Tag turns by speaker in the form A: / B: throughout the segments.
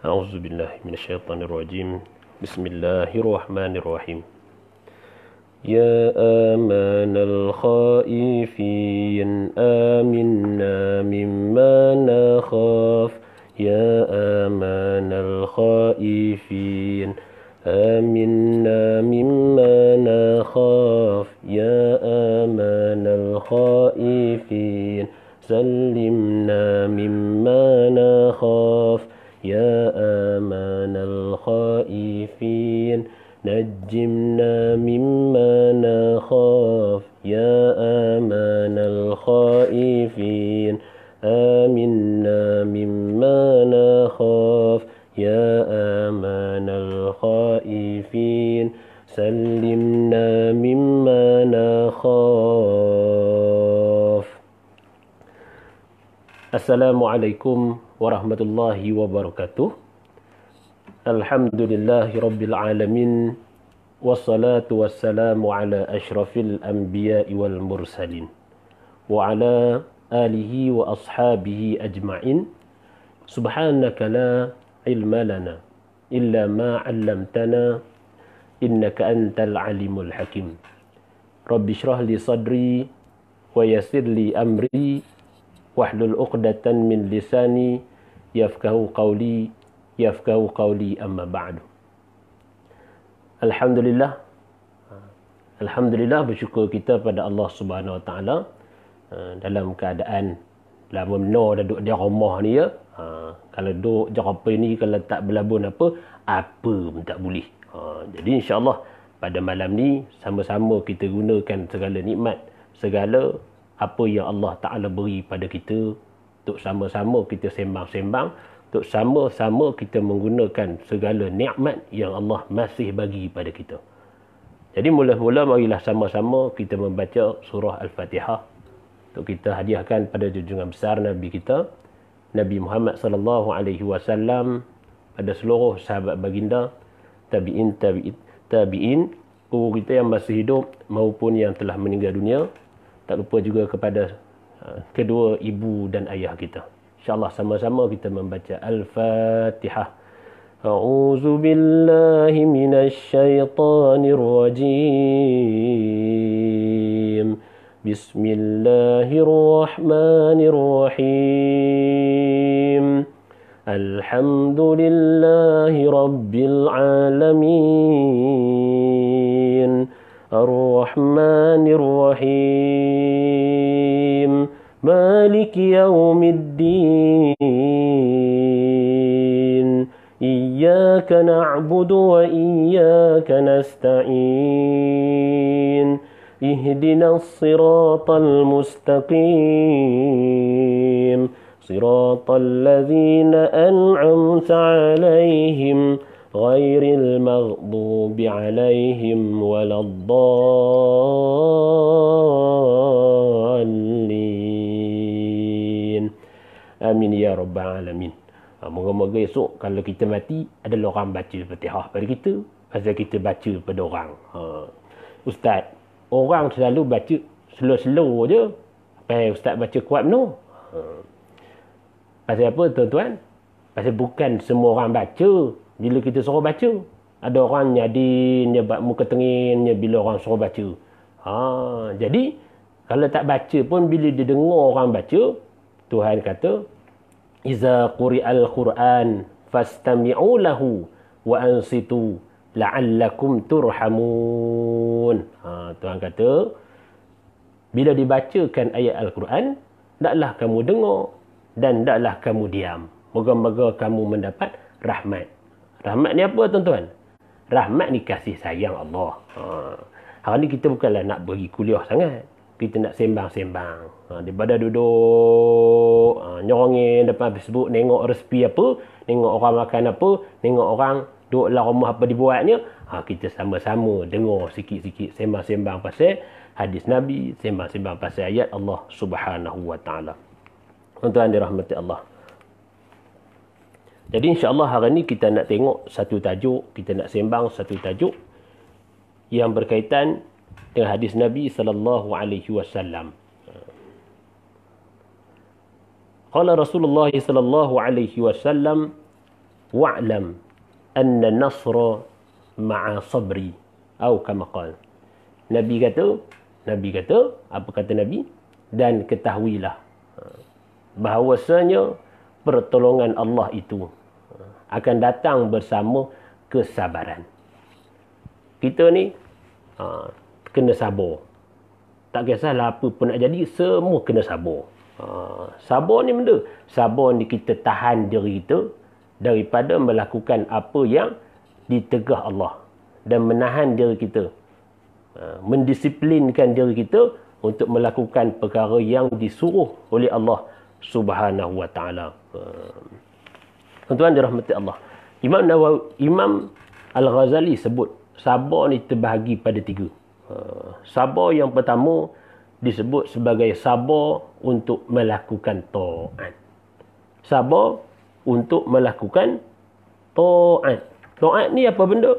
A: أعوذ بالله من الشيطان الرجيم بسم الله الرحمن الرحيم يا آمان الخائفين آمنا مما نخاف يا آمان الخائفين آمنا مما نخاف يا آمان الخائفين سلمنا مما نخاف يا آمان الخائفين نجمنا مما نخاف يا آمان الخائفين آمنا مما نخاف يا آمان الخائفين سلمنا مما نخاف. Assalamualaikum warahmatullahi wabarakatuh. Alhamdulillahi rabbil alamin. Wassalatu wassalamu ala ashrafil anbiya'i wal mursalin. Wa ala alihi wa ashabihi ajma'in. Subhanaka la ilma lana illa ma 'allamtana innaka antal alimul hakim. Rabbi shrah li sadri wa yassir li amri wahlul 'uqdatan min lisani yafqahu qawli amma ba'du. Alhamdulillah bersyukur kita pada Allah Subhanahu Wa Taala dalam keadaan lama benar dah duduk di rumah ni ya. Kalau duduk jerapai ni kalau tak berlabun apa pun tak boleh. Jadi insya-Allah pada malam ni sama-sama kita gunakan segala nikmat, segala apa yang Allah Ta'ala beri pada kita untuk sama-sama kita sembang-sembang, untuk sama-sama kita menggunakan segala nikmat yang Allah masih bagi pada kita. Jadi mula-mula marilah sama-sama kita membaca surah Al-Fatihah untuk kita hadiahkan pada junjungan besar Nabi kita Nabi Muhammad sallallahu alaihi wasallam, pada seluruh sahabat baginda, tabi'in, guru kita yang masih hidup maupun yang telah meninggal dunia. Tak lupa juga kepada kedua ibu dan ayah kita. InsyaAllah sama-sama kita membaca Al-Fatihah. A'udzu billahi minasy syaithanir rajim. Bismillahirrahmanirrahim. Alhamdulillahi rabbil alamin. الرحمن الرحيم مالك يوم الدين إياك نعبد وإياك نستعين اهدنا الصراط المستقيم صراط الذين أنعمت عليهم غير المغضوب عليهم ولا الضالين. Amin ya rabbal alamin. Moga-moga esok kalau kita mati adalah orang baca Fatihah pada kita, pasal kita baca pada orang. Ustaz, orang selalu baca slow-slow je. Apa ustaz baca kuat benar? Pasal apa tuan-tuan? Pasal bukan semua orang baca. Bila kita suruh baca, ada orang nyadin, dia muka tengin bila orang suruh baca. Jadi, kalau tak baca pun, bila dia dengar orang baca, Tuhan kata, Iza quri'al Qur'an fastami'u lahu wa ansitu la'allakum turhamun. Tuhan kata, bila dibacakan ayat Al-Quran, taklah kamu dengar dan taklah kamu diam. Moga-moga kamu mendapat rahmat. Rahmat ni apa tuan-tuan? Rahmat ni kasih sayang Allah. Hari ni kita bukanlah nak pergi kuliah sangat. Kita nak sembang-sembang. Daripada duduk nyorongin depan Facebook, tengok resipi apa, tengok orang makan apa, tengok orang duduk dalam rumah apa dibuatnya. Kita sama-sama dengar sikit-sikit sembang-sembang pasal hadis Nabi, sembang-sembang pasal ayat Allah Subhanahu Wa Taala. Tuan-tuan dirahmati Allah. Jadi insya-Allah hari ni kita nak tengok satu tajuk, kita nak sembang satu tajuk yang berkaitan dengan hadis Nabi sallallahu alaihi wasallam. Qala Rasulullah sallallahu alaihi wasallam wa'lam anna nasra ma'a sabri atau kama qala. Nabi kata apa kata Nabi? Dan ketahuilah bahawasanya pertolongan Allah itu akan datang bersama kesabaran. Kita ni kena sabar. Tak kisahlah apa pun nak jadi, semua kena sabar. Sabar ni benda. Sabar ni kita tahan diri kita daripada melakukan apa yang ditegah Allah. Dan menahan diri kita. Mendisiplinkan diri kita untuk melakukan perkara yang disuruh oleh Allah Subhanahu wa ta'ala. Tuan-tuan dirahmati Allah. Imam Al-Ghazali sebut sabar ni terbahagi pada 3. Sabar yang pertama disebut sebagai sabar untuk melakukan taat. Sabar untuk melakukan taat. Taat ni apa benda?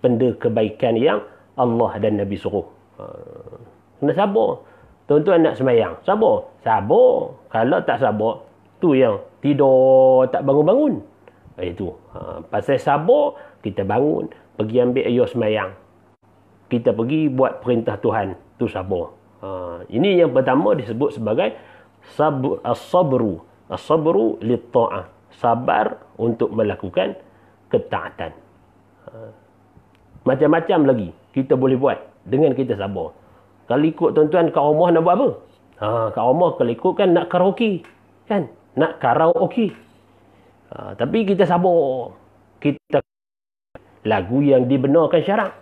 A: Benda kebaikan yang Allah dan Nabi suruh. Kena sabar. Tuan-tuan nak semayang, sabar. Sabar. Kalau tak sabar, tu yang tidur tak bangun-bangun. Itu. Pasal sabar, kita bangun, pergi ambil air semayang. Kita pergi buat perintah Tuhan. Tu sabar. Ini yang pertama disebut sebagai as-sabru. As-sabru lit-ta'ah. Sabar untuk melakukan ketaatan. Macam-macam lagi kita boleh buat dengan kita sabar. Kalau ikut tuan-tuan kat rumah nak buat apa? Kat rumah kalau ikut kan nak karaoke. Kan? Nak karaoke. Tapi kita sabar. Kita lagu yang dibenarkan syarak.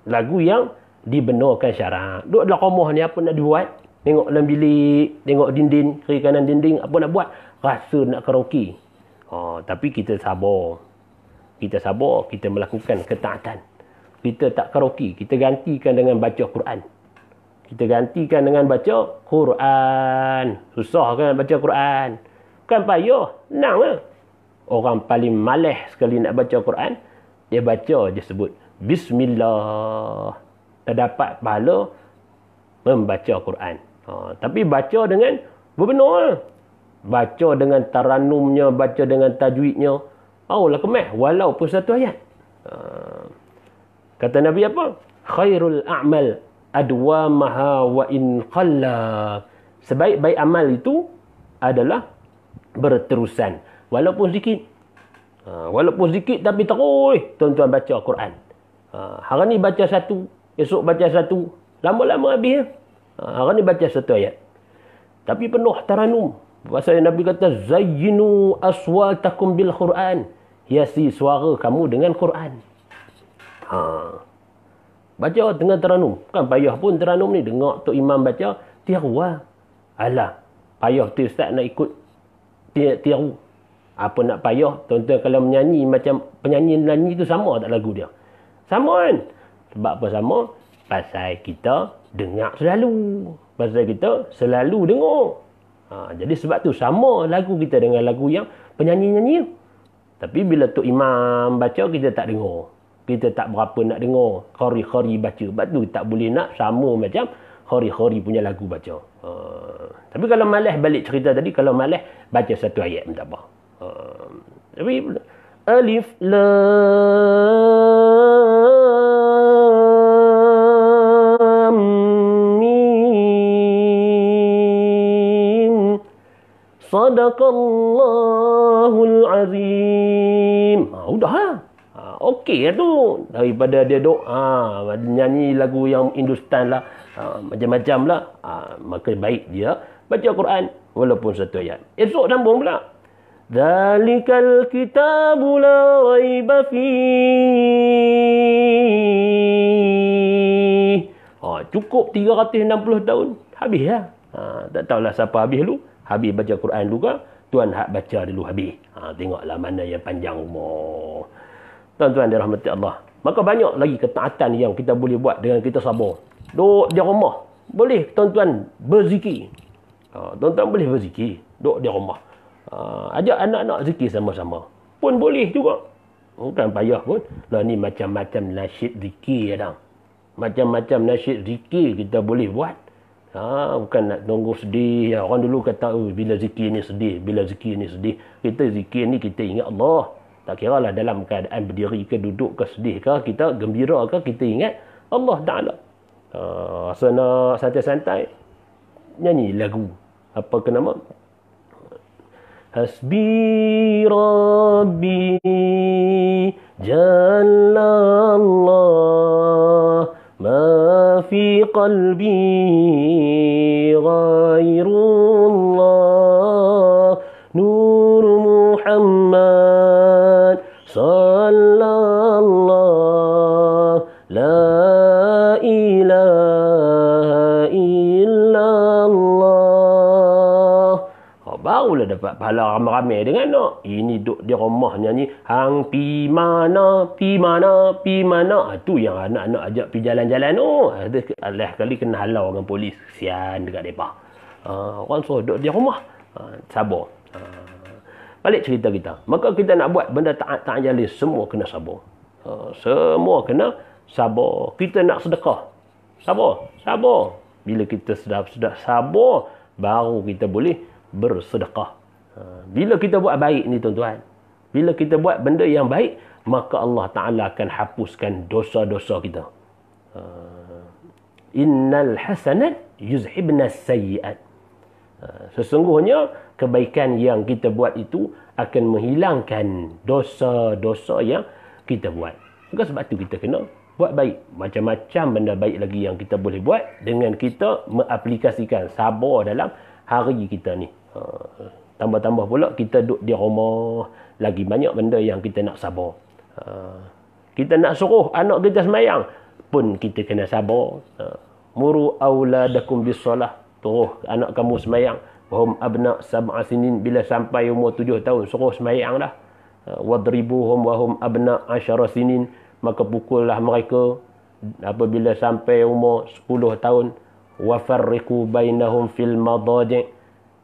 A: Lagu yang dibenarkan syarak. Duduk dalam rumah ni apa nak dibuat? Tengok dalam bilik, tengok dinding, kiri kanan dinding, apa nak buat? Rasa nak karaoke. Tapi kita sabar. Kita sabar, kita melakukan ketaatan. Kita tak karaoke, kita gantikan dengan baca Quran. Kita gantikan dengan baca Quran. Susah kan baca Quran? Kan payah, senang lah. Orang paling malas sekali nak baca Quran, dia baca je sebut Bismillah. Tak dapat pahala membaca Quran. Tapi baca dengan berbenar. Baca dengan taranumnya, baca dengan tajwidnya. Lah kemah, walaupun satu ayat. Kata Nabi apa? Khairul a'mal adwamaha wa in qalla. Sebaik-baik amal itu adalah berterusan. Walaupun sedikit. Walaupun sedikit tapi terus tuan-tuan baca Quran. Hari ni baca satu, esok baca satu. Lama-lama habis. Hari ni baca satu ayat. Tapi penuh taranum. Pasal Nabi kata, Zayyinu aswatakum bil Quran. Hiasi suara kamu dengan Quran. Baca dengan teranum. Kan payah pun teranum ni. Dengar Tok Imam baca, tiru lah. Alah, payah tu Ustaz nak ikut tiru. Apa nak payah? Tuan-tuan kalau menyanyi, macam penyanyi nyanyi tu sama tak lagu dia? Sama kan? Sebab apa sama? Pasal kita dengar selalu. Pasal kita selalu dengar. Jadi sebab tu sama lagu kita dengan lagu yang penyanyi-nyanyi. Tapi bila Tok Imam baca, kita tak dengar. Kita tak berapa nak dengar. Khori-khori baca. Sebab tu tak boleh nak sama macam khori-khori punya lagu baca. Tapi kalau malas balik cerita tadi, kalau malas baca satu ayat pun tak apa. Tapi Alif Lam Mim Sadaqallahul Azim. Udahlah. Okey lah tu. Daripada dia duk nyanyi lagu yang Hindustan lah, macam-macam lah, maka baik dia baca Quran walaupun satu ayat. Esok sambung pula. Dzalikal kitabu la raiba fihi. Cukup 360 tahun habis lah. Tak tahulah siapa habis dulu. Habis baca Quran dulu ke? Tuan hak baca dulu habis. Tengoklah mana yang panjang umur. Tuan-tuan dirahmati Allah. Maka banyak lagi ketaatan yang kita boleh buat dengan kita sabar. Duduk di rumah. Boleh tuan-tuan berzikir. Tuan-tuan boleh berzikir. Duduk di rumah. Ajak anak-anak zikir sama-sama. Pun boleh juga. Bukan payah pun. Ni macam-macam nasyid zikir ada. Macam-macam nasyid zikir kita boleh buat. Bukan nak tunggu sedih. Orang dulu kata, bila zikir ni sedih. Bila zikir ni sedih. Kita zikir ni kita ingat Allah. Tak kira lah dalam keadaan berdiri ke, duduk ke, sedih ke, kita gembira ke, kita ingat Allah Ta'ala. Rasa nak santai-santai, nyanyi lagu. Apa ke nama? Hasbi Rabbi Jallallah ma fi qalbi ghairullah Nur Muhammad sallallahu la ilaha illallah. Barulah dapat pahala ramai-ramai dengan nak. Ini duduk di rumah nyanyi hang pi mana, pi mana, pi mana. Tu yang anak-anak ajak pi jalan-jalan tu. Alah kali kena halau dengan polis. Kesian dekat depa. Orang suruh duduk di rumah. Sabar. Balik cerita kita. Maka kita nak buat benda taat jalil, semua kena sabar. Semua kena sabar. Kita nak sedekah. Sabar. Bila kita sudah sabar, baru kita boleh bersedekah. Bila kita buat baik ni tuan-tuan, bila kita buat benda yang baik, maka Allah Ta'ala akan hapuskan dosa-dosa kita. Innal hasanat yuzhibna sayyi'at. Sesungguhnya kebaikan yang kita buat itu akan menghilangkan dosa-dosa yang kita buat. Maka sebab tu kita kena buat baik. Macam-macam benda baik lagi yang kita boleh buat dengan kita mengaplikasikan sabar dalam hari kita ni. Tambah-tambah pula kita duduk di rumah, lagi banyak benda yang kita nak sabar. Kita nak suruh anak kita semayang pun kita kena sabar. Muru auladakum bis-solah, suruh anak kamu semayang. Wahum abna sab'a sinin, bila sampai umur 7 tahun suruh semayang dah. Wadribuhum wahum abna 10 sinin, maka pukullah mereka apabila sampai umur 10 tahun. Wafarriqu bainahum fil madaji',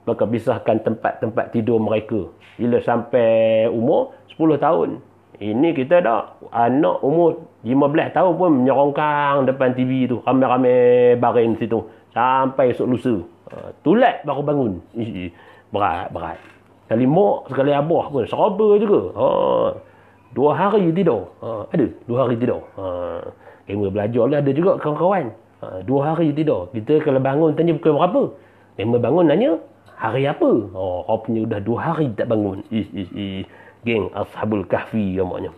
A: maka pisahkan tempat-tempat tidur mereka bila sampai umur 10 tahun. Ini kita dah anak umur 15 tahun pun menyerongkang depan TV tu, ramai-ramai baring situ sampai esok lusa. Tulat baru bangun. Berat. Sekali mak, sekali abah pun seraba juga. 2 hari tidur. Ada 2 hari tidur. Kena belajar lah, ada juga kawan-kawan. 2 hari tidur. Kita kalau bangun tanya pukul berapa? Kena bangun nanya hari apa? Rupanya dah 2 hari tak bangun. Geng Ashabul Kahfi namanya.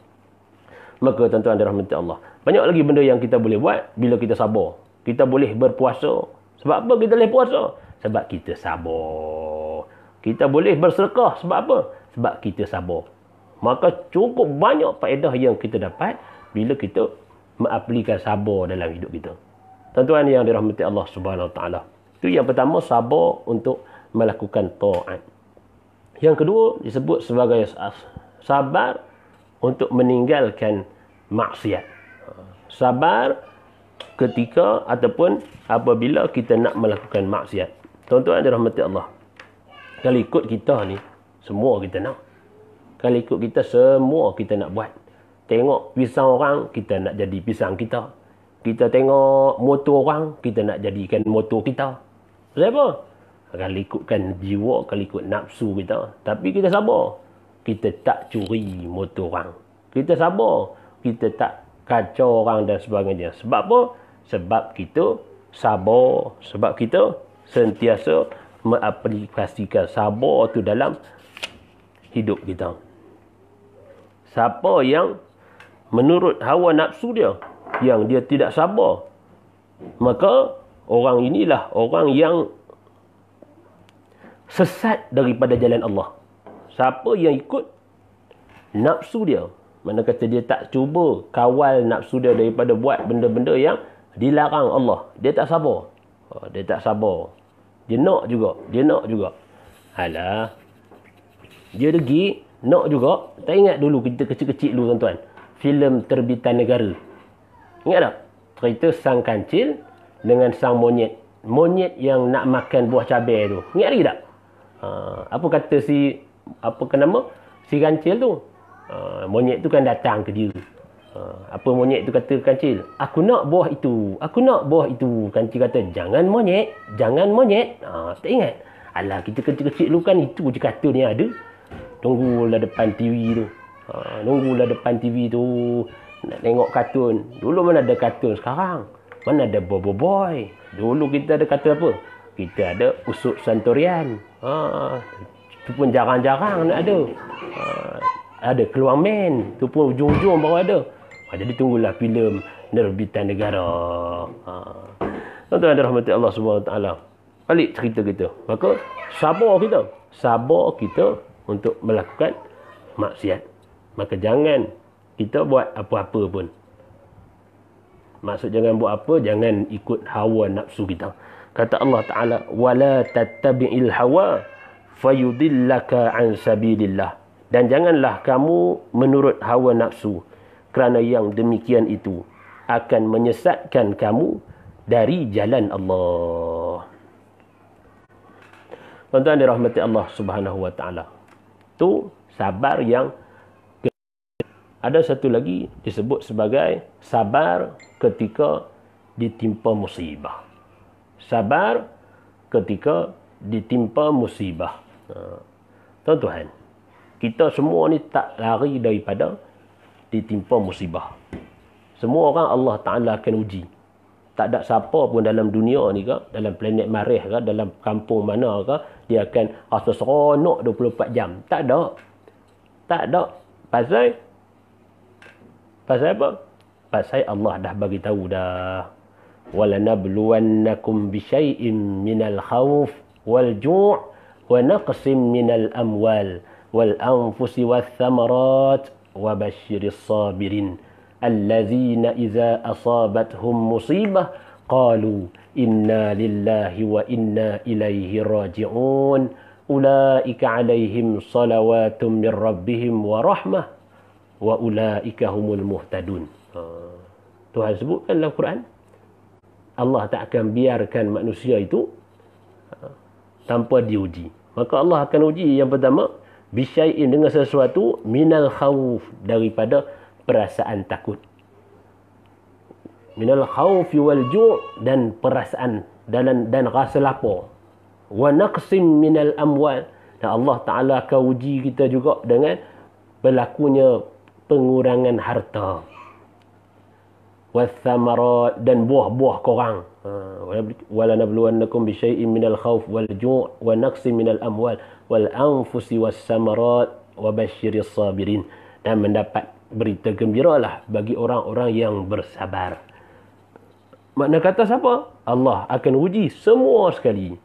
A: Maka tuan-tuan dirahmati Allah, banyak lagi benda yang kita boleh buat bila kita sabar. Kita boleh berpuasa. Sebab apa kita boleh puasa? Sebab kita sabar. Kita boleh bersedekah. Sebab apa? Sebab kita sabar. Maka cukup banyak faedah yang kita dapat bila kita mengaplikasikan sabar dalam hidup kita. Tuan-tuan yang dirahmati Allah Subhanahu Wa Taala. Itu yang pertama, sabar untuk melakukan taat. Yang kedua disebut sebagai sabar untuk meninggalkan maksiat. Sabar ketika ataupun apabila kita nak melakukan maksiat. Tuan-tuan dirahmati Allah. Kalau ikut kita ni, semua kita nak. Kalau ikut kita, semua kita nak buat. Tengok pisang orang, kita nak jadi pisang kita. Kita tengok motor orang, kita nak jadikan motor kita. Kenapa? Kalau ikutkan jiwa, kalau ikut nafsu kita. Tapi kita sabar. Kita tak curi motor orang. Kita sabar. Kita tak kacau orang dan sebagainya. Sebab apa? Sebab kita sabar. Sebab kita sentiasa mengaplikasikan sabar tu dalam hidup kita. Siapa yang menurut hawa nafsu dia, yang dia tidak sabar, maka orang inilah orang yang sesat daripada jalan Allah. Siapa yang ikut nafsu dia, mana kata dia tak cuba kawal nafsu dia daripada buat benda-benda yang dilarang Allah, dia tak sabar. Dia tak sabar. Dia nak juga. Alah, dia degi nak juga. Tak ingat dulu kita kecil-kecil dulu tuan-tuan, filem terbitan negara. Ingat tak? Cerita sang kancil dengan sang monyet. Monyet yang nak makan buah cabai tu. Ingat lagi tak? Apa kata si kancil tu? Monyet tu kan datang ke dia. Apa monyet tu kata kancil? Aku nak buah itu. Kancil kata, jangan monyet. Tak ingat? Alah, kita kecil-kecil dulu kan itu je kata ni ada. Tunggulah depan TV tu. Nunggulah depan TV tu nak tengok kartun. Dulu mana ada kartun sekarang? Mana ada Bobo-Boy? Dulu kita ada kartun apa? Kita ada Usuk Santorian. Itu pun jarang-jarang nak ada. Ada Keluang Man. Itu pun ujung-ujung baru ada. Jadi tunggulah filem Nerbitan Negara. Tuan-tuan dirahmati Allah Subhanahu Wa Taala. Balik cerita kita. Maka sabar kita. Sabar kita untuk melakukan maksiat. Maka jangan kita buat apa-apa pun. Maksud jangan buat apa, jangan ikut hawa nafsu kita. Kata Allah Ta'ala, wala tattabi'il hawa fayudillaka an sabilillah. Dan janganlah kamu menurut hawa nafsu, kerana yang demikian itu akan menyesatkan kamu dari jalan Allah. Tuan-tuan dirahmati Allah Subhanahu Wa Ta'ala. Tu sabar yang ada satu lagi disebut sebagai sabar ketika ditimpa musibah. Sabar ketika ditimpa musibah. Tuan-tuan, kita semua ni tak lari daripada ditimpa musibah. Semua orang Allah Ta'ala akan uji. Tak ada siapa pun dalam dunia ni ke, dalam planet Marikh ke, dalam kampung mana ke, dia akan rasa seronok 24 jam. Tak ada. Tak ada. Pasal apa? Pasal Allah dah bagi tahu dah. وَلَنَبْلُوَنَّكُمْ بِشَيْءٍ مِنَ الْخَوْفِ وَالْجُوعِ وَنَقْصٍ مِنَ الْأَمْوَالِ وَالْأَنْفُسِ وَالثَّمَرَاتِ وَبَشِّرِ الصَّابِرِينَ الَّذِينَ إِذَا أَصَابَتْهُمْ مُصِيبَةٌ قَالُوا إِنَّا لِلَّهِ وَإِنَّا إِلَيْهِ رَاجِعُونَ أُولَئِكَ عَلَيْهِمْ صَلَوَاتٌ مِّن رَّبِّهِمْ وَرَحْمَةٌ وَأُولَئِكَ هُمُ الْمُهْتَدُونَ. Tuhan sebutkan dalam Quran, Allah tak akan biarkan manusia itu tanpa diuji. Maka Allah akan uji yang pertama, bisyai'in, dengan sesuatu, minal khawf, daripada perasaan takut. Minal khawfi wal ju' dan perasaan dan rasa lapar. Wa naqsim minal amwal, dan Allah Ta'ala akan uji kita juga dengan berlakunya pengurangan harta. Wathamarat, dan buah-buah korang. Wala nabluwannakum bisyai'in minal khawf wal ju' wa naqsim minal amwal wal anfusi was samarat wa basyiris sabirin, dan mendapat berita gembiralah bagi orang-orang yang bersabar. Makna kata siapa? Allah akan uji semua sekali.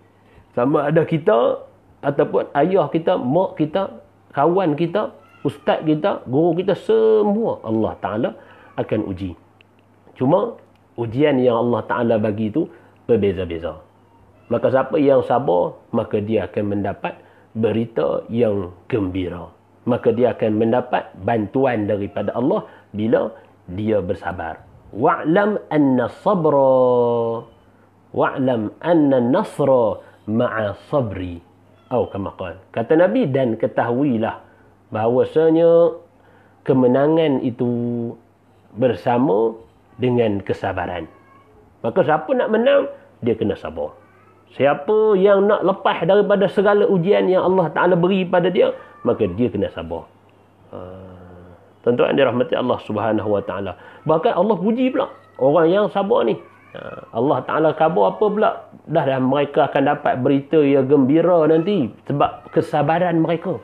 A: Sama ada kita ataupun ayah kita, mak kita, kawan kita, ustaz kita, guru kita, semua Allah Ta'ala akan uji. Cuma ujian yang Allah Ta'ala bagi itu berbeza-beza. Maka siapa yang sabar, maka dia akan mendapat berita yang gembira. Maka dia akan mendapat bantuan daripada Allah bila dia bersabar. Wa'lam anna sabra wa'lam anna nasra ma'a sabri. Atau kama qala. Kata Nabi, dan ketahuilah bahawasanya kemenangan itu bersama dengan kesabaran. Maka siapa nak menang, dia kena sabar. Siapa yang nak lepas daripada segala ujian yang Allah Ta'ala beri pada dia, maka dia kena sabar. Tuan-tuan dirahmati Allah Subhanahu Wa Ta'ala. Bahkan Allah puji pula orang yang sabar ni. Allah Ta'ala khabar apa pula? Dah mereka akan dapat berita yang gembira nanti sebab kesabaran mereka.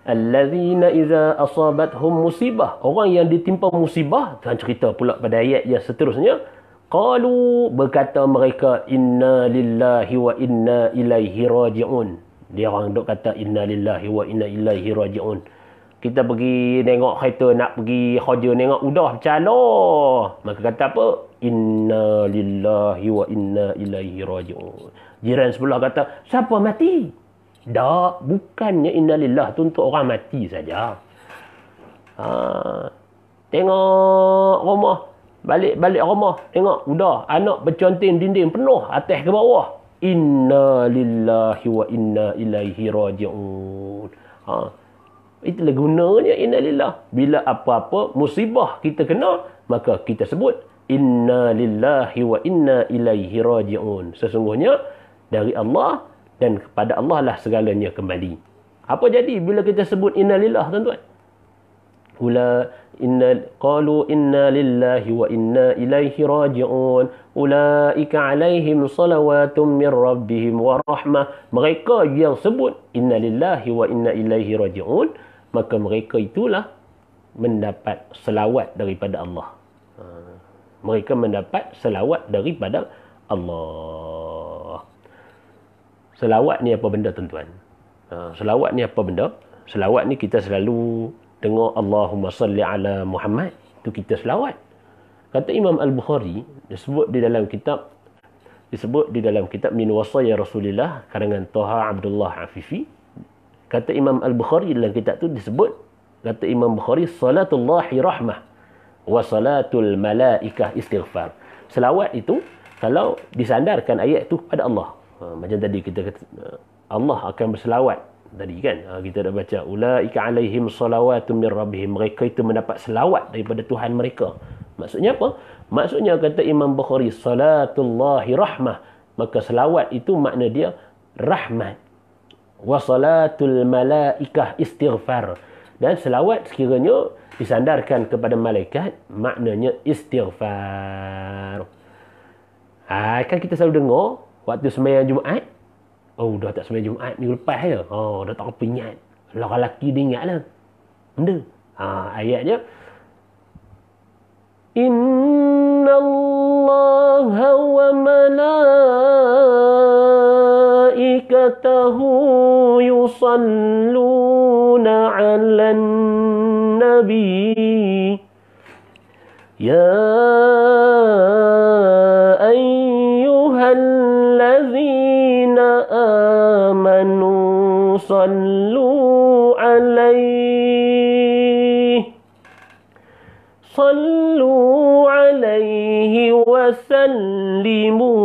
A: Allazina iza asabathum musibah, orang yang ditimpa musibah. Tuhan cerita pula pada ayat yang seterusnya, qalu, berkata mereka, inna lillahi wa inna ilaihi raji'un. Dia orang duk kata inna lillahi wa inna ilaihi raji'un. Kita pergi tengok kereta, nak pergi kerja, tengok udah bercalar, maka kata apa? Inna lillahi wa inna ilaihi raji'un. Jiran sebelah kata, siapa mati? Tak, bukannya innalillah tu untuk orang mati saja. Tengok rumah, balik rumah, tengok udah anak bercontin dinding penuh atas ke bawah. Inna lillahi wa inna ilaihi raji'un. Itulah gunanya inna lillah. Bila apa-apa musibah kita kena, maka kita sebut inna lillahi wa inna ilaihi raji'un. Sesungguhnya dari Allah dan kepada Allah lah segalanya kembali. Apa jadi bila kita sebut inna lillah, tuan-tuan? Qalu inna lillahi wa inna ilaihi raji'un. Ulaika alaihim salawatum min rabbihim wa rahmah. Mereka yang sebut inna lillahi wa inna ilaihi raji'un, maka mereka itulah mendapat selawat daripada Allah. Mereka mendapat selawat daripada Allah. Selawat ni apa benda, tuan-tuan? Selawat ni apa benda? Selawat ni kita selalu dengar Allahumma salli ala Muhammad. Itu kita selawat. Kata Imam Al-Bukhari, disebut di dalam kitab Min Wasaya Rasulillah karangan Taha Abdullah Afifi. Kata Imam Al-Bukhari dalam kitab tu disebut, kata Imam Bukhari, salatullahi rahmah wa salatul malaikah istighfar. Selawat itu kalau disandarkan ayat tu pada Allah. Macam tadi kita kata Allah akan berselawat tadi kan, kita dah baca ulaika alaihim salawatun min rabbihim, mereka itu mendapat selawat daripada Tuhan mereka. Maksudnya apa? Maksudnya kata Imam Bukhari, salatullahi rahmah, maka selawat itu makna dia rahmat. Wa salatul malaikah istighfar, dan selawat sekiranya disandarkan kepada malaikat maknanya istighfar. Kan kita selalu dengar waktu sembahyang Jumaat, dah tak sembahyang Jumaat minggu lepas je. Dah tak apa ingat. Kalau lelaki dia ingat lah benda. Ayatnya, Inna Allaha wa malaikatahu yusalluna 'alan nabi. Ya ayyuhallazina amanu sallu alaihi wa sallimu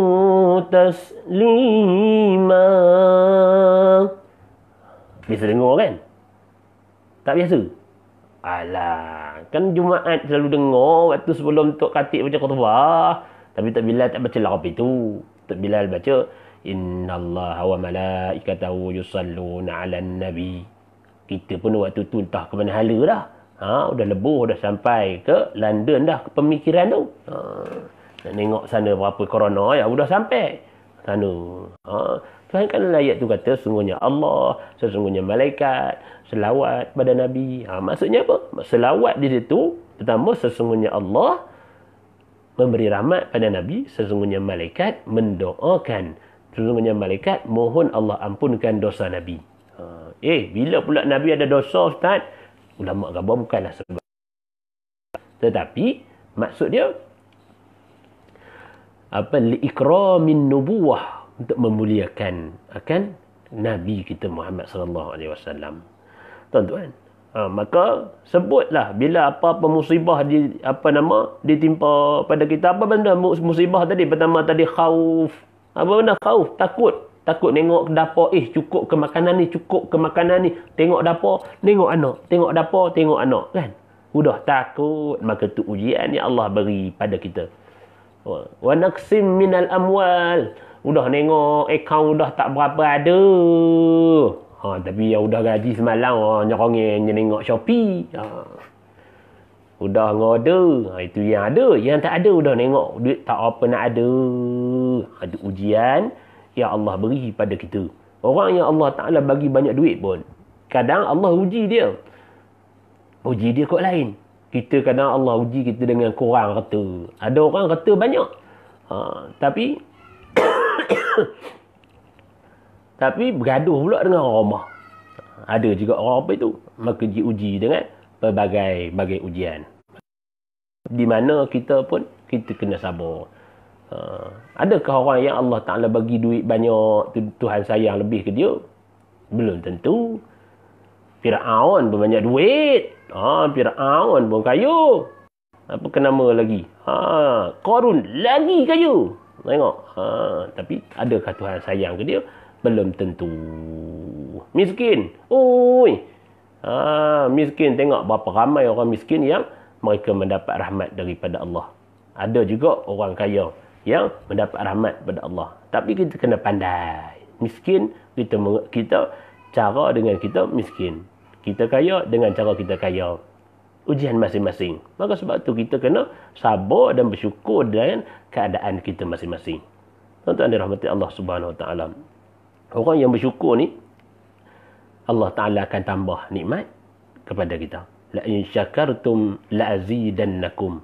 A: taslima. Biasa dengar kan? Tak biasa? Alah, kan Jumaat selalu dengar waktu sebelum Tok Khatib baca khutbah. Tapi Tok Bilal tak baca lagu itu. Tok Bilal baca innallaha wa malaikatahu yusalluna 'alan nabi. Kita pun waktu tu entah ke mana hala dah. Udah lebuh, dah sampai ke London dah, ke pemikiran tu. Nak tengok sana berapa corona ya, udah sampai sana. Tuhan kan ayat tu kata sesungguhnya Allah, sesungguhnya malaikat selawat pada Nabi. Maksudnya apa? Selawat di situ pertama, sesungguhnya Allah memberi rahmat pada Nabi, sesungguhnya malaikat mendoakan, sesungguhnya malaikat mohon Allah ampunkan dosa Nabi. Bila pula Nabi ada dosa, Ustaz? Ulama khabar bukanlah sebab. Tetapi maksud dia liikramin nubuwah, untuk memuliakan akan Nabi kita Muhammad sallallahu alaihi wasallam. Tuan-tuan, maka sebutlah bila apa-apa musibah ditimpa pada kita. Apa benda musibah tadi? Pertama tadi khauf. Apa benda khauf? Takut tengok dapur, cukup ke makanan ni, tengok dapur, tengok anak, tengok dapur, tengok anak, kan? Udah takut, maka tu ujian yang Allah beri pada kita. Wa naqsim minal amwal, udah tengok akaun udah tak berapa ada. Tapi yang udah gaji semalam, nyorongnya tengok Shopee. Udah ngada, itu yang ada. Yang tak ada udah tengok duit tak apa nak ada. Ada ujian yang Allah beri pada kita. Orang yang Allah Ta'ala bagi banyak duit pun, kadang Allah uji dia. Uji dia kot lain. Kita kadang Allah uji kita dengan kurang harta. Ada orang harta banyak. Tapi bergaduh pula dengan orang rumah. Ada juga orang apa itu. Maka diuji dengan berbagai ujian. Di mana kita pun, kita kena sabar. Adakah orang yang Allah Ta'ala bagi duit banyak, Tuhan sayang lebih ke dia? Belum tentu. Fir'aun pun banyak duit. Fir'aun pun kaya. Apa ke nama lagi? Qarun lagi kaya. Tengok. Tapi adakah Tuhan sayang ke dia? Belum tentu. Miskin. Miskin. Tengok berapa ramai orang miskin yang mereka mendapat rahmat daripada Allah. Ada juga orang kaya yang mendapat rahmat daripada Allah. Tapi kita kena pandai. Miskin, kita cara dengan kita miskin. Kita kaya dengan cara kita kaya. Ujian masing-masing. Maka sebab tu kita kena sabar dan bersyukur dengan keadaan kita masing-masing. Tuan-tuan dirahmati Allah Subhanahu Wa Taala. Orang yang bersyukur ni, Allah Taala akan tambah nikmat kepada kita. La in syakartum la azidannakum.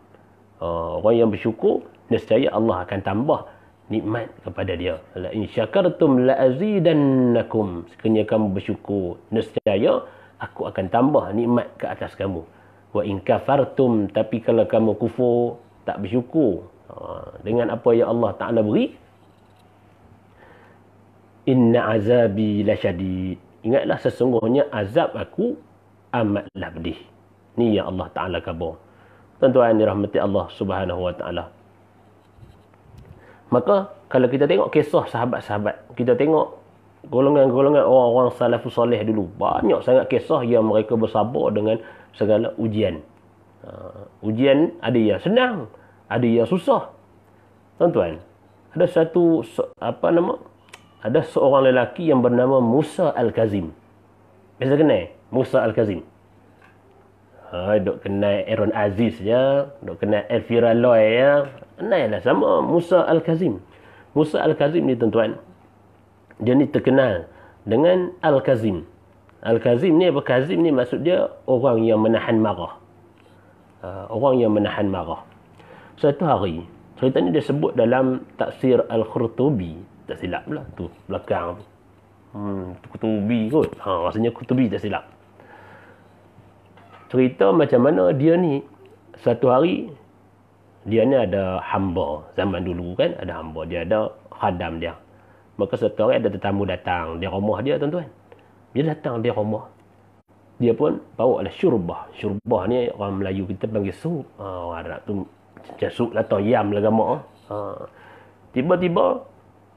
A: Orang yang bersyukur, nescaya Allah akan tambah nikmat kepada dia. La in syakartum la azidannakum. Sekiranya kamu bersyukur, nescaya aku akan tambah nikmat ke atas kamu. Wa in kafartum, tapi kalau kamu kufur, tak bersyukur dengan apa yang Allah Ta'ala beri, inna azabi lasyadid. Ingatlah sesungguhnya azab aku amatlah pedih. Ni yang Allah Ta'ala khabar. Tuan-tuan dirahmati Allah Subhanahu Wa Ta'ala. Maka kalau kita tengok kisah sahabat-sahabat, kita tengok golongan-golongan orang-orang salafus soleh dulu, banyak sangat kisah yang mereka bersabar dengan segala ujian. Ujian ada yang senang, ada yang susah. Tuan-tuan, ada ada seorang lelaki yang bernama Musa Al-Kazim. Biasa kenal Musa Al-Kazim? Dok kenal Aaron Aziz je, dok kenal Elvira Loy ya. Kenal lah sama Musa Al-Kazim. Musa Al-Kazim ni tuan-tuan, dia ni terkenal dengan Al-Kazim. Al-Kazim ni apa? Kazim ni maksud dia orang yang menahan marah. Orang yang menahan marah. Suatu hari, cerita ni dia sebut dalam Tafsir Al-Qurtubi. Tak silap pula tu belakang tu. Qurtubi kot. Rasanya Qurtubi tak silap. Cerita macam mana dia ni satu hari, dia ni ada hamba. Zaman dulu kan ada hamba, dia ada khadam dia. Maka satu hari ada tetamu datang di rumah dia tuan-tuan. Dia datang di rumah, dia pun bawa lah syurbah. Syurbah ni orang Melayu kita panggil sup. Orang Arab tu macam sup lah, toyam lah gamak. Tiba-tiba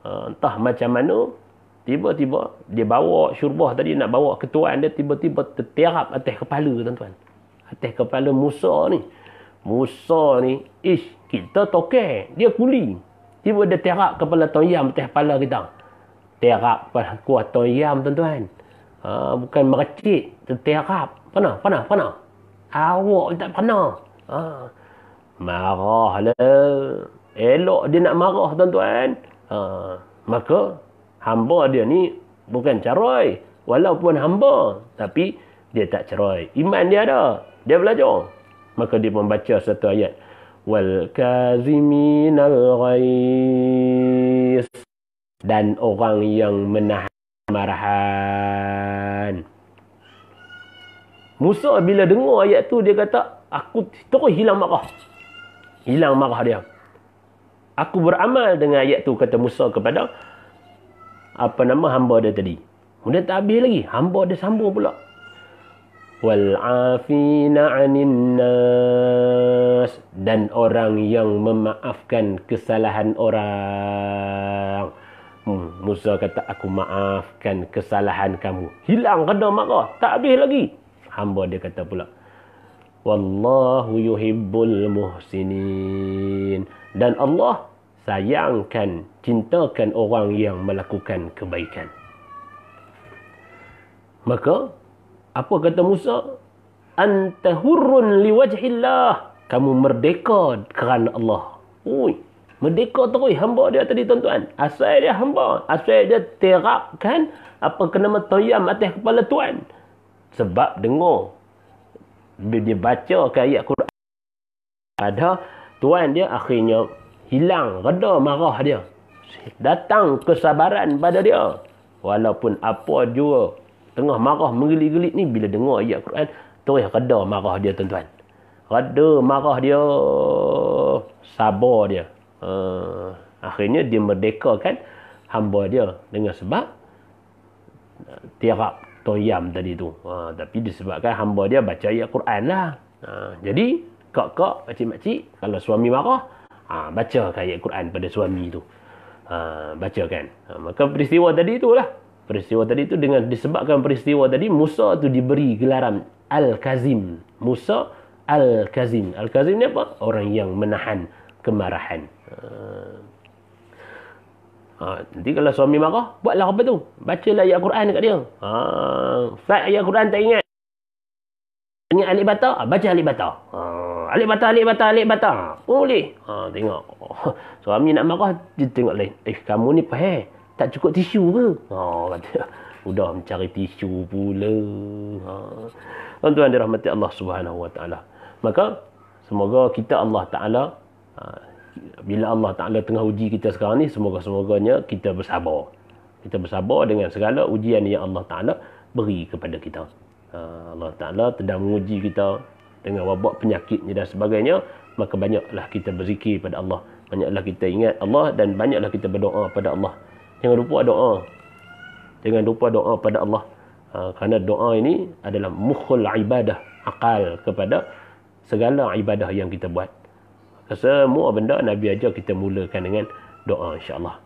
A: entah macam mana, tiba-tiba dia bawa syurbah tadi nak bawa ke tuan dia, tiba-tiba terterap atas kepala tuan-tuan. Atas kepala Musa ni. Musa ni, kita tokek, dia kuli. Tiba dia terap kepala toyam atas kepala kita. Terap kuah toyam tuan-tuan. Bukan merecit, terterap. Panas. Awak tak panas. Marah lah. Elok dia nak marah tuan-tuan. Maka hamba dia ni bukan cerai. Walaupun hamba, tapi dia tak cerai. Iman dia ada. Dia belajar. Maka dia membaca satu ayat. Wal kaziminal ghais. Dan orang yang menahan kemarahan. Musa bila dengar ayat tu, dia kata, aku terus hilang marah. Hilang marah dia. Aku beramal dengan ayat tu, kata Musa kepada hamba dia tadi. Kemudian tak habis lagi, hamba dia sambung pula. Wal afina 'anin nas, dan orang yang memaafkan kesalahan orang. Musa kata, aku maafkan kesalahan kamu. Hilang reda marah, tak habis lagi. Hamba dia kata pula, wallahu yuhibbul muhsinin, dan Allah sayangkan, cintakan orang yang melakukan kebaikan. Maka apa kata Musa? Anta hurrun liwajhillah, kamu merdeka kerana Allah. Merdeka terus hamba dia tadi tuan-tuan. Asal dia hamba, asal dia terapkan toyam atas kepala tuan. Sebab dengar dia baca ke ayat Quran, ada tuan dia akhirnya hilang reda marah dia. Datang kesabaran pada dia. Walaupun apa jua tengah marah menggelit-gelit ni, bila dengar ayat Quran, terus reda marah dia tuan-tuan. Reda marah dia, sabar dia. Akhirnya dia merdekakan hamba dia dengan sebab tiarap toyam tadi tu. Tapi disebabkan hamba dia baca ayat Quran lah. Jadi kak-kak, makcik-makcik, kalau suami marah, baca ayat Quran pada suami tu. Bacakan. Maka peristiwa tadi itulah. Peristiwa tadi itu dengan disebabkan peristiwa tadi, Musa tu diberi gelaran Al-Kazim. Musa Al-Kazim. Al-Kazim ni apa? Orang yang menahan kemarahan. Nanti kalau suami marah, buatlah apa tu? Bacalah ayat Quran dekat dia. Fat ayat Quran tak ingat. Ingat alif bata, baca alif bata. Alif bata, alif bata, alif bata. Boleh. Tengok. Suami nak marah, dia tengok lain. Kamu ni pahal. Tak cukup tisu ke? Kata. Udah mencari tisu pula. Tuan-tuan dirahmati Allah Subhanahu Wa Taala. Maka semoga kita Allah Taala, bila Allah Taala tengah uji kita sekarang ni, semoga-semoganya kita bersabar. Kita bersabar dengan segala ujian yang Allah Taala beri kepada kita. Allah Ta'ala sedang menguji kita dengan wabak penyakitnya dan sebagainya, maka banyaklah kita berzikir pada Allah, banyaklah kita ingat Allah, dan banyaklah kita berdoa pada Allah. Jangan lupa doa. Jangan lupa doa pada Allah. Kerana doa ini adalah mukhul ibadah, akal kepada segala ibadah yang kita buat. Semua benda Nabi ajar kita mulakan dengan doa, insya-Allah.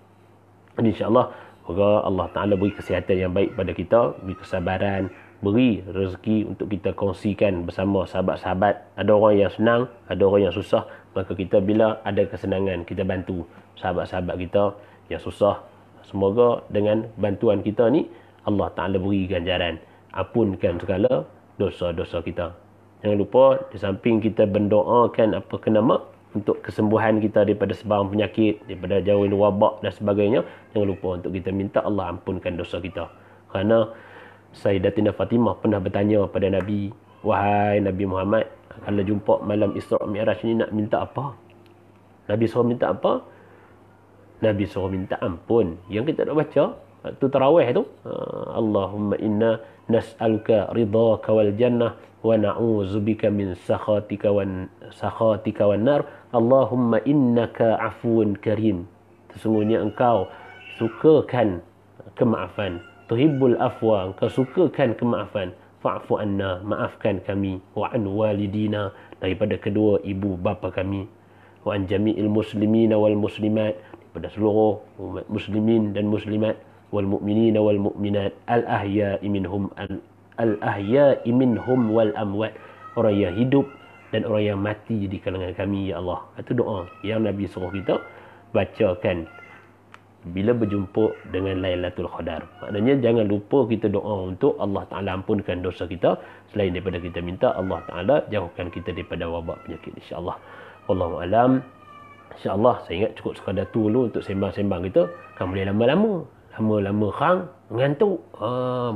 A: InsyaAllah, semoga Allah Ta'ala beri kesihatan yang baik pada kita, beri kesabaran, beri rezeki untuk kita kongsikan bersama sahabat-sahabat. Ada orang yang senang, ada orang yang susah. Maka kita bila ada kesenangan, kita bantu sahabat-sahabat kita yang susah. Semoga dengan bantuan kita ni, Allah Ta'ala beri ganjaran, ampunkan segala dosa-dosa kita. Jangan lupa, di samping kita berdoakan apa ke nama untuk kesembuhan kita daripada sebarang penyakit, daripada jauhin wabak dan sebagainya, jangan lupa untuk kita minta Allah ampunkan dosa kita. Kerana Sayyidatina Fatimah pernah bertanya pada Nabi, wahai Nabi Muhammad, kalau jumpa malam Isra' Mi'raj ni nak minta apa? Nabi suruh minta apa? Nabi suruh minta ampun. Yang kita nak baca tu tarawih tu, Allahumma inna nas'aluka ridhaka wal jannah wa na'udzubika min sakhatika wan nar. Allahumma innaka afuwun karim. Sesungguhnya engkau sukakan kemaafan. Tuhibbul afwa, engkau sukakan kemaafan. Fa'fu anna, maafkan kami. Wa an walidina, daripada kedua ibu bapa kami. Wa an jami'il muslimina wal muslimat, daripada seluruh umat muslimin dan muslimat. Wal mu'minina wal mu'minat, al ahya'i minhum wal amwat, orang yang hidup dan orang yang mati di kalangan kami, ya Allah. Itu doa yang Nabi suruh kita bacakan bila berjumpa dengan Lailatul Qadar. Maknanya jangan lupa kita doa untuk Allah Ta'ala ampunkan dosa kita, selain daripada kita minta Allah Ta'ala jauhkan kita daripada wabak penyakit, insya-Allah. Wallahu alam. Insya-Allah saya ingat cukup sekadar tu dulu untuk sembang-sembang kita. Kan boleh lama-lama khang mengantuk.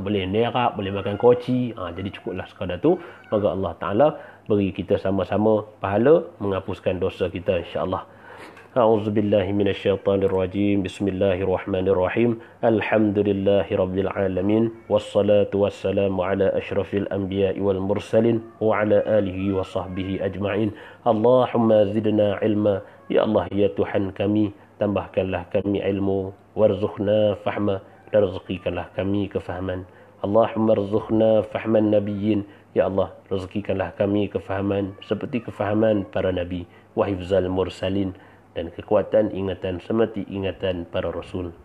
A: Boleh nerak, boleh makan koci. Jadi cukuplah sekadar tu. Semoga Allah Ta'ala beri kita sama-sama pahala menghapuskan dosa kita, insya-Allah. أعوذ بالله من الشيطان الرجيم بسم الله الرحمن الرحيم الحمد لله رب العالمين والصلاة والسلام على أشرف الأنبياء والمرسلين وعلى آله وصحبه أجمعين اللهم زدنا علما يا الله ya Tuhan kami, tambahkanlah kami ilmu, warzuqna fahma, dan rezekikanlah kami kefahaman. Allahumma rzuqna fahman nabiyyin, ya Allah rezekikanlah kami kefahaman seperti kefahaman para nabi, wa hifzal mursalin, dan kekuatan ingatan seperti ingatan para rasul.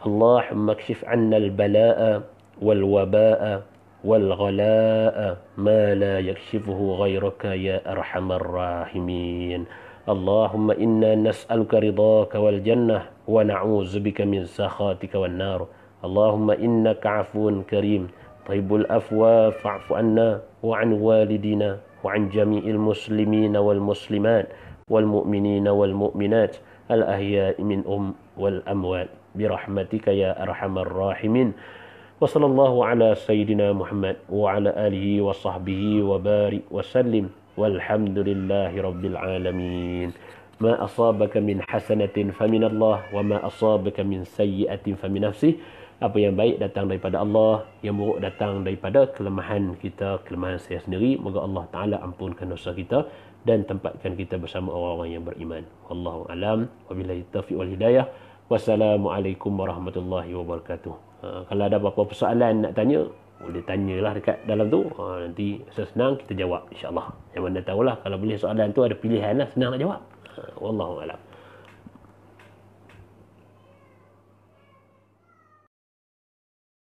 A: Allahumma kshif 'anna al-balaa'a wal wabaa'a wal ghalaa'a ma la yakshifuhu ghayraka ya arhamar rahimin. Allahumma inna nas'aluka ridhaka wal jannah wa na'udzubika min sakhatika wan nar. Allahumma innaka 'afuwun karim tahibbul afwa fa'fu 'anna wa 'an walidina wa 'an jami'il muslimina wal muslimat والمؤمنين والمؤمنات الأحياء منهم والأموات برحمتك يا أرحم الراحمين وصلى الله على سيدنا محمد وعلى آله وصحبه وبارك وسلم والحمد لله رب العالمين. ما أصابك من حسنة فمن الله وما أصابك من سيئة فمن نفسه. Apa yang baik datang daripada Allah, yang buruk datang daripada kelemahan kita, kelemahan saya sendiri. Moga Allah Ta'ala ampunkan dosa kita dan tempatkan kita bersama orang-orang yang beriman. Wallahu alam, wabillahi taufiq wal hidayah. Wassalamualaikum warahmatullahi wabarakatuh. Kalau ada apa-apa persoalan nak tanya, boleh tanyalah dekat dalam tu. Nanti senang kita jawab, insya-Allah. Yang mana tahulah, kalau boleh soalan tu ada pilihan lah, senang nak jawab. Wallahu alam.